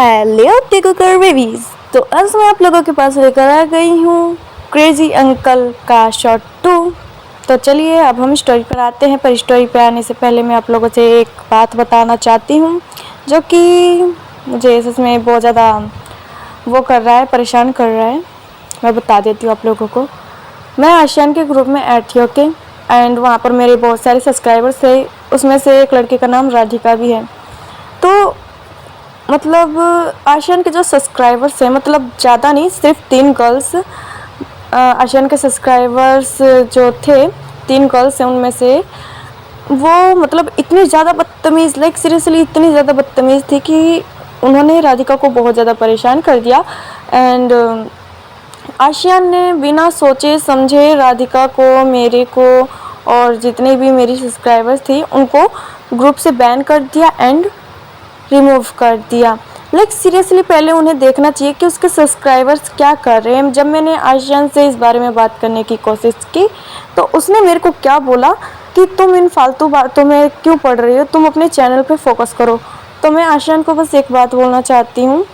Hello टिककर babies. तो आज मैं आप लोगों के पास लेकर आ गई हूँ क्रेजी अंकल का शॉर्ट 2। तो चलिए अब हम स्टोरी पर आते हैं, पर स्टोरी पर आने से पहले मैं आप लोगों से एक बात बताना चाहती हूँ जो कि मुझे सच में बहुत ज़्यादा वो कर रहा है, परेशान कर रहा है। मैं बता देती हूँ आप लोगों को। मैं आशियान के ग्रुप में ऐड थी, ओके, एंड वहाँ पर मेरे बहुत सारे सब्सक्राइबर्स थे। उसमें से एक लड़के का नाम राधिका भी है। तो मतलब आशियान के जो सब्सक्राइबर्स हैं, मतलब ज़्यादा नहीं, सिर्फ 3 गर्ल्स आशियान के सब्सक्राइबर्स जो थे, 3 गर्ल्स हैं, उनमें से वो मतलब इतनी ज़्यादा बदतमीज़, लाइक सीरियसली इतनी ज़्यादा बदतमीज़ थी कि उन्होंने राधिका को बहुत ज़्यादा परेशान कर दिया। एंड आशियान ने बिना सोचे समझे राधिका को, मेरे को और जितने भी मेरी सब्सक्राइबर्स थी उनको ग्रुप से बैन कर दिया एंड रिमूव कर दिया। लाइक सीरियसली पहले उन्हें देखना चाहिए कि उसके सब्सक्राइबर्स क्या कर रहे हैं। जब मैंने आशियान से इस बारे में बात करने की कोशिश की तो उसने मेरे को क्या बोला कि तुम इन फालतू बातों में क्यों पड़ रही हो, तुम अपने चैनल पे फोकस करो। तो मैं आशियान को बस एक बात बोलना चाहती हूँ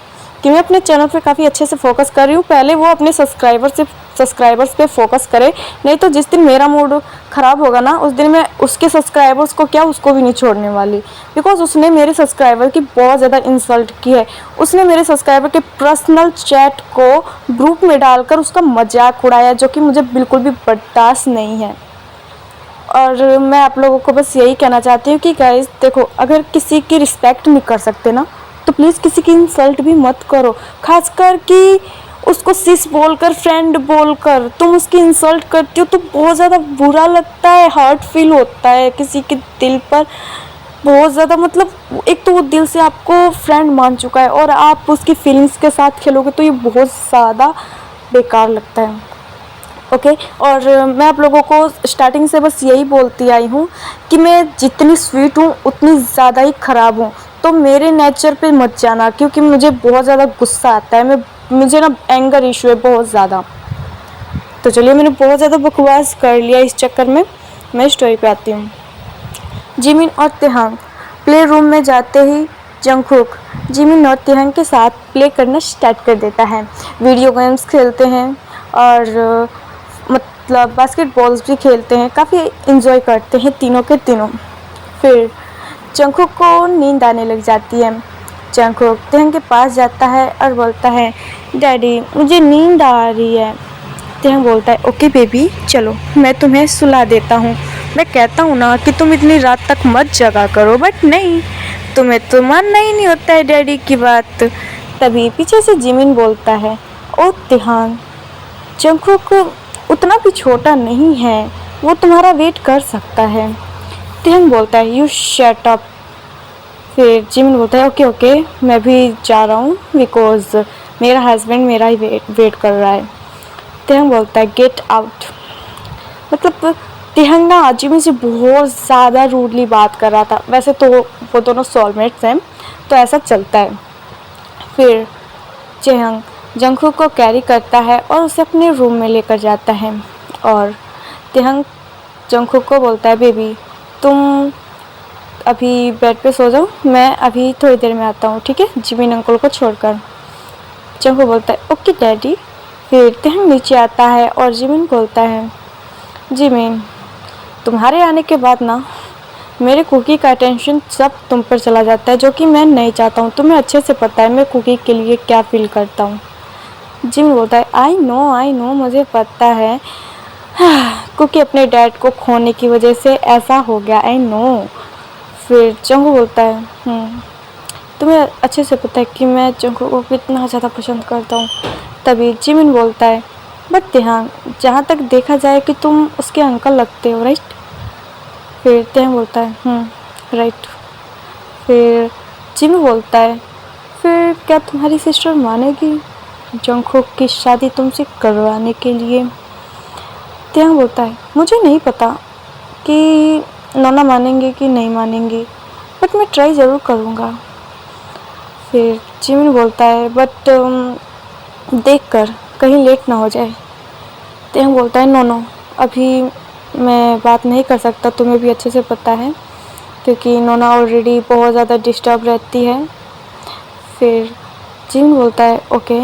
कि मैं अपने चैनल पे काफ़ी अच्छे से फोकस कर रही हूँ। पहले वो अपने सब्सक्राइबर्स पे फोकस करे, नहीं तो जिस दिन मेरा मूड ख़राब होगा ना, उस दिन मैं उसके सब्सक्राइबर्स को क्या, उसको भी नहीं छोड़ने वाली। बिकॉज उसने मेरे सब्सक्राइबर की बहुत ज़्यादा इंसल्ट की है। उसने मेरे सब्सक्राइबर के पर्सनल चैट को ग्रुप में डालकर उसका मजाक उड़ाया, जो कि मुझे बिल्कुल भी बर्दाश्त नहीं है। और मैं आप लोगों को बस यही कहना चाहती हूँ कि गाइस देखो, अगर किसी की रिस्पेक्ट नहीं कर सकते ना तो प्लीज़ किसी की इंसल्ट भी मत करो। खासकर कि उसको सिस बोलकर, फ्रेंड बोलकर तुम उसकी इंसल्ट करती हो तो बहुत ज़्यादा बुरा लगता है, हर्ट फील होता है किसी के दिल पर बहुत ज़्यादा। मतलब एक तो वो दिल से आपको फ्रेंड मान चुका है और आप उसकी फीलिंग्स के साथ खेलोगे तो ये बहुत ज़्यादा बेकार लगता है, ओके। और मैं आप लोगों को स्टार्टिंग से बस यही बोलती आई हूँ कि मैं जितनी स्वीट हूँ उतनी ज़्यादा ही ख़राब हूँ। तो मेरे नेचर पे मत जाना, क्योंकि मुझे बहुत ज़्यादा गुस्सा आता है। मुझे ना एंगर इशू है बहुत ज़्यादा। तो चलिए, मैंने बहुत ज़्यादा बकवास कर लिया इस चक्कर में। मैं स्टोरी पे आती हूँ। जिमिन और तिहांग प्ले रूम में जाते ही जंगकुक जिमिन और तिहांग के साथ प्ले करना स्टार्ट कर देता है। वीडियो गेम्स खेलते हैं और मतलब बास्केटबॉल्स भी खेलते हैं, काफ़ी इंजॉय करते हैं तीनों के तीनों। फिर जंगकुक को नींद आने लग जाती है। जंगकुक तिहांग के पास जाता है और बोलता है, डैडी मुझे नींद आ रही है। तिहांग बोलता है, ओके बेबी चलो मैं तुम्हें सुला देता हूँ। मैं कहता हूँ ना कि तुम इतनी रात तक मत जगा करो, बट नहीं, तुम्हें तो मानना ही नहीं होता है डैडी की बात। तभी पीछे से जिमिन बोलता है, ओ तिहांग, जंगकुक उतना भी छोटा नहीं है, वो तुम्हारा वेट कर सकता है। तिहांग बोलता है, यू शट अप। फिर जिमिन बोलता है, ओके ओके मैं भी जा रहा हूँ, बिकॉज मेरा हस्बैंड मेरा ही वेट कर रहा है। तिहांग बोलता है, गेट आउट। मतलब तिहांग ना जिमिन से बहुत ज़्यादा रूडली बात कर रहा था। वैसे तो वो दोनों सोलमेट्स हैं तो ऐसा चलता है। फिर तिहांग जंगकुक को कैरी करता है और उसे अपने रूम में लेकर जाता है। और तिहांग जंगकुक को बोलता है, बेबी तुम अभी बेड पे सो जाओ, मैं अभी थोड़ी देर में आता हूँ, ठीक है, जिमिन अंकल को छोड़कर। जंगकुक बोलता है, ओके डैडी। फिर तिहांग नीचे आता है और जिमिन बोलता है, जिमिन तुम्हारे आने के बाद ना मेरे कुकी का अटेंशन सब तुम पर चला जाता है, जो कि मैं नहीं चाहता हूँ। तुम्हें अच्छे से पता है मैं कुकी के लिए क्या फील करता हूँ। जिमिन बोलता है, आई नो मुझे पता है, कुकी अपने डैड को खोने की वजह से ऐसा हो गया, आई नो। फिर जंगकुक बोलता है, तुम्हें अच्छे से पता है कि मैं जंगकुक को कितना ज़्यादा पसंद करता हूँ। तभी जिमिन बोलता है, बट तिहांग जहाँ तक देखा जाए कि तुम उसके अंकल लगते हो, राइट। फिर तिहांग बोलता है, राइट। फिर जिमिन बोलता है, फिर क्या तुम्हारी सिस्टर मानेगी जंगकुक की शादी तुमसे करवाने के लिए। तिहांग बोलता है, मुझे नहीं पता कि नोना मानेंगे कि नहीं मानेंगे, बट मैं ट्राई ज़रूर करूँगा। फिर जिमिन बोलता है, बट देख कर कहीं लेट ना हो जाए। तिहांग बोलता है, नो अभी मैं बात नहीं कर सकता, तुम्हें भी अच्छे से पता है, क्योंकि नोना ऑलरेडी बहुत ज़्यादा डिस्टर्ब रहती है। फिर जिन बोलता है ओके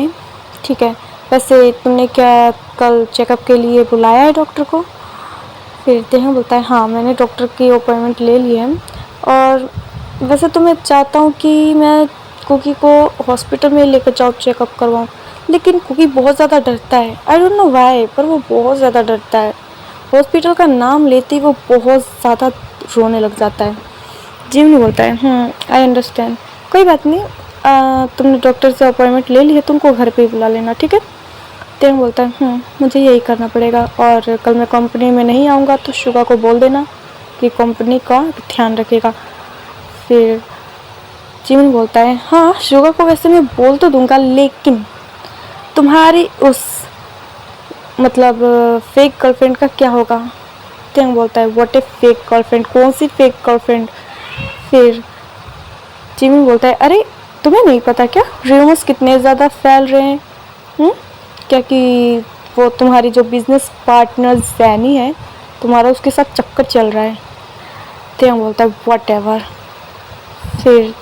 ठीक है, वैसे तुमने क्या कल चेकअप के लिए बुलाया है डॉक्टर को? फिर तेहं बोलता है हाँ, मैंने डॉक्टर की अपॉइंटमेंट ले ली है, और वैसे तो मैं चाहता हूँ कि मैं कुकी को हॉस्पिटल में लेकर जाऊँ चेकअप करवाऊँ, लेकिन कुकी बहुत ज़्यादा डरता है। आई डोंट नो व्हाई, पर वो बहुत ज़्यादा डरता है। हॉस्पिटल का नाम लेते ही वो बहुत ज़्यादा रोने लग जाता है। जिम बोलता है आई अंडरस्टैंड, कोई बात नहीं, तुमने डॉक्टर से अपॉइंटमेंट ले ली है, तुमको घर पे ही बुला लेना, ठीक है। तेन बोलता है मुझे यही करना पड़ेगा, और कल मैं कंपनी में नहीं आऊँगा तो शुगा को बोल देना कि कंपनी का ध्यान रखेगा। फिर जिमिन बोलता है हाँ, शुगा को वैसे मैं बोल तो दूंगा, लेकिन तुम्हारी उस मतलब फेक गर्लफ्रेंड का क्या होगा? तेन बोलता है व्हाट ए फेक गर्लफ्रेंड, कौन सी फेक गर्लफ्रेंड? फिर जिमिन बोलता है अरे तुम्हें नहीं पता क्या, रूमर्स कितने ज़्यादा फैल रहे हैं? क्या कि वो तुम्हारी जो बिजनेस पार्टनर जैनी है, तुम्हारा उसके साथ चक्कर चल रहा है। तेहं बोलता है व्हाट एवर। फिर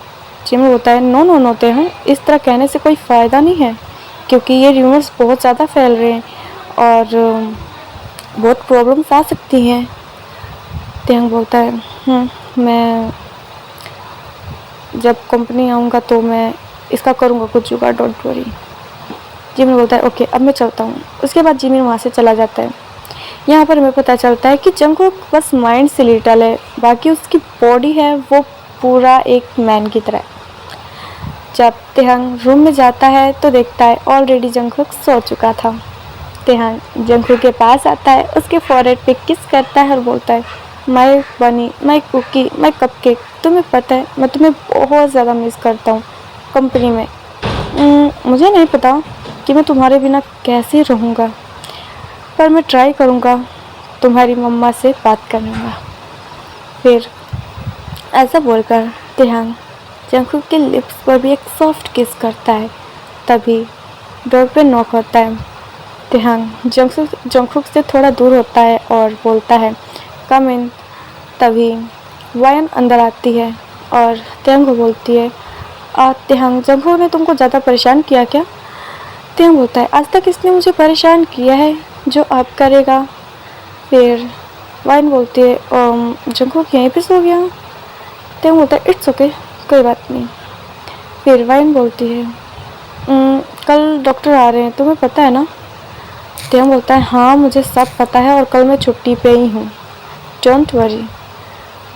जिमिन बोलता है नो नो नो तेहं, इस तरह कहने से कोई फ़ायदा नहीं है, क्योंकि ये रूमर्स बहुत ज़्यादा फैल रहे हैं और बहुत प्रॉब्लम्स आ सकती हैं। तेहं बोलता है मैं जब कंपनी आऊँगा तो मैं इसका करूँगा कुछ जुगाड़, डोंट वरी। जिमिन बोलता है ओके अब मैं चलता हूँ। उसके बाद जिमिन वहाँ से चला जाता है। यहाँ पर हमें पता चलता है कि जंगकुक बस माइंड से लिटल है, बाकी उसकी बॉडी है वो पूरा एक मैन की तरह। जब तेहंग रूम में जाता है तो देखता है ऑलरेडी जंगकुक सो चुका था। तेहंग जंगकुक के पास आता है, उसके फॉरहेड पे किस करता है और बोलता है माय बनी, माय कुकी, माय कपकेक, तुम्हें पता है मैं तुम्हें बहुत ज़्यादा मिस करता हूँ कंपनी में। मुझे नहीं पता कि मैं तुम्हारे बिना कैसे रहूँगा, पर मैं ट्राई करूँगा तुम्हारी मम्मा से बात करने का। फिर ऐसा बोलकर तेहंग जंगकुक के लिप्स पर भी एक सॉफ्ट किस करता है। तभी डोर पे नॉक होता है। तेहंग जंगकुक से थोड़ा दूर होता है और बोलता है कम इन। तभी वायन अंदर आती है और तेहंग को बोलती है तेहंग जंगकुक ने तुमको ज़्यादा परेशान किया क्या? तेहंग बोलता है आज तक इसने मुझे परेशान किया है जो अब करेगा। फिर वाइन बोलती है जंगकुक यहीं पे सो गया? तेहंग बोलता है इट्स ओके, कोई बात नहीं। फिर वाइन बोलती है कल डॉक्टर आ रहे हैं, तुम्हें पता है ना? तेहंग बोलता है हाँ मुझे सब पता है और कल मैं छुट्टी पे ही हूँ, डोंट वरी।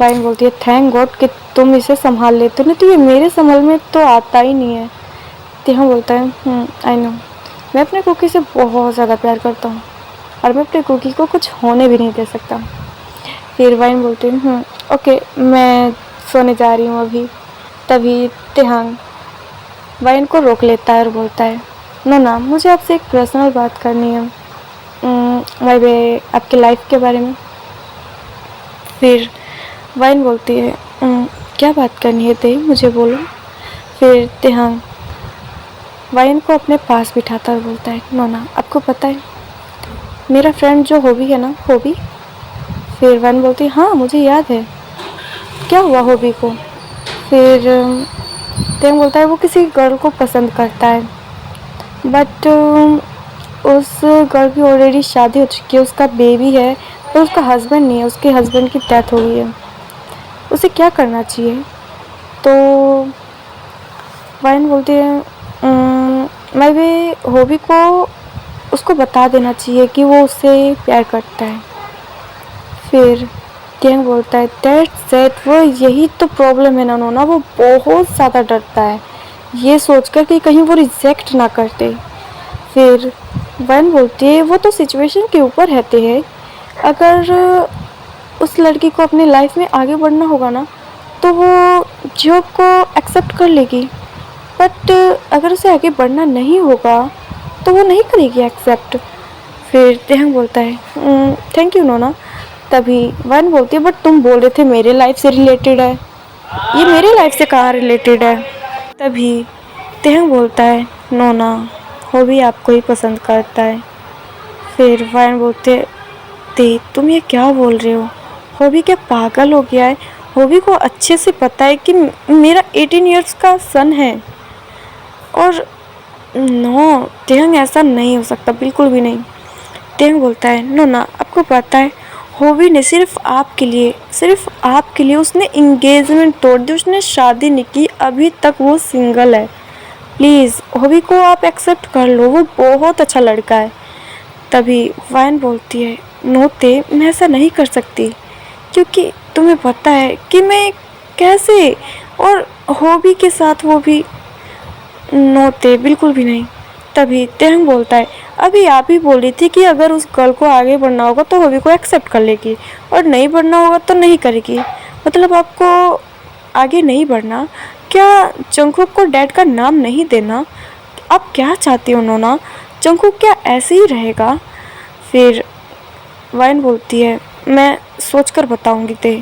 वाइन बोलती है थैंक गॉड कि तुम इसे संभाल लेते हो, नहीं तो ये मेरे संभल में तो आता ही नहीं है। तेहंग बोलता है आई नो, मैं अपने कुकी से बहुत ज़्यादा प्यार करता हूँ और मैं अपने कुकी को कुछ होने भी नहीं दे सकता। फिर वाइन बोलती हूँ ओके मैं सोने जा रही हूँ अभी। तभी तेहंग वाइन को रोक लेता है और बोलता है नो ना, मुझे आपसे एक पर्सनल बात करनी है, माय वे आपके लाइफ के बारे में। फिर वाइन बोलती है क्या बात करनी है ते, मुझे बोलो। फिर तेहंग वाइन को अपने पास बिठाता और बोलता है नोना आपको पता है मेरा फ्रेंड जो हॉबी है ना, हॉबी। फिर वाइन बोलती है हाँ मुझे याद है, क्या हुआ हॉबी को? फिर तेहंग बोलता है वो किसी गर्ल को पसंद करता है, बट उस गर्ल की ऑलरेडी शादी हो चुकी है, उसका बेबी है, पर उसका हस्बैंड नहीं है, उसके हस्बैंड की डेथ हो गई है, उसे क्या करना चाहिए? तो वाइन बोलती है मैं भी हॉबी को उसको बता देना चाहिए कि वो उससे प्यार करता है। फिर तेहंग बोलता है दैट्स इट, वो यही तो प्रॉब्लम है ना नोना, वो बहुत ज़्यादा डरता है ये सोचकर कि कहीं वो रिजेक्ट ना करते। फिर वाइन बोलती है वो तो सिचुएशन के ऊपर रहते हैं, अगर उस लड़की को अपनी लाइफ में आगे बढ़ना होगा ना तो वो जॉब को एक्सेप्ट कर लेगी, बट अगर उसे आगे बढ़ना नहीं होगा तो वो नहीं करेगी एक्सेप्ट। फिर तेहंग बोलता है थैंक यू नोना। तभी वाइन बोलती है बट तुम बोल रहे थे मेरे लाइफ से रिलेटेड है, ये मेरे लाइफ से कहाँ रिलेटेड है? तभी तेहंग बोलता है नोना हॉबी आपको ही पसंद करता है। फिर वाइन बोलते ते तुम ये क्या बोल रहे हो, हॉबी क्या पागल हो गया है? हॉबी को अच्छे से पता है कि मेरा 18 इयर्स का सन है। और नो तेहंग, ऐसा नहीं हो सकता, बिल्कुल भी नहीं। तेहंग बोलता है नो ना, आपको पता है होबी ने सिर्फ आपके लिए उसने इंगेजमेंट तोड़ दी, उसने शादी नहीं की, अभी तक वो सिंगल है। प्लीज़ होबी को आप एक्सेप्ट कर लो, वो बहुत अच्छा लड़का है। तभी वाइन बोलती है नो ते, मैं ऐसा नहीं कर सकती, क्योंकि तुम्हें पता है कि मैं कैसे, और होबी के साथ वो भी। नो ते, बिल्कुल भी नहीं। तभी तेहंग बोलता है अभी आप ही बोली थी कि अगर उस गर्ल को आगे बढ़ना होगा तो होबी को एक्सेप्ट कर लेगी, और नहीं बढ़ना होगा तो नहीं करेगी। मतलब आपको आगे नहीं बढ़ना, क्या जंगकुक को डैड का नाम नहीं देना? आप क्या चाहती हो नोना? जंगकुक क्या ऐसे ही रहेगा? फिर वाइन बोलती है मैं सोच कर बताऊँगी ते।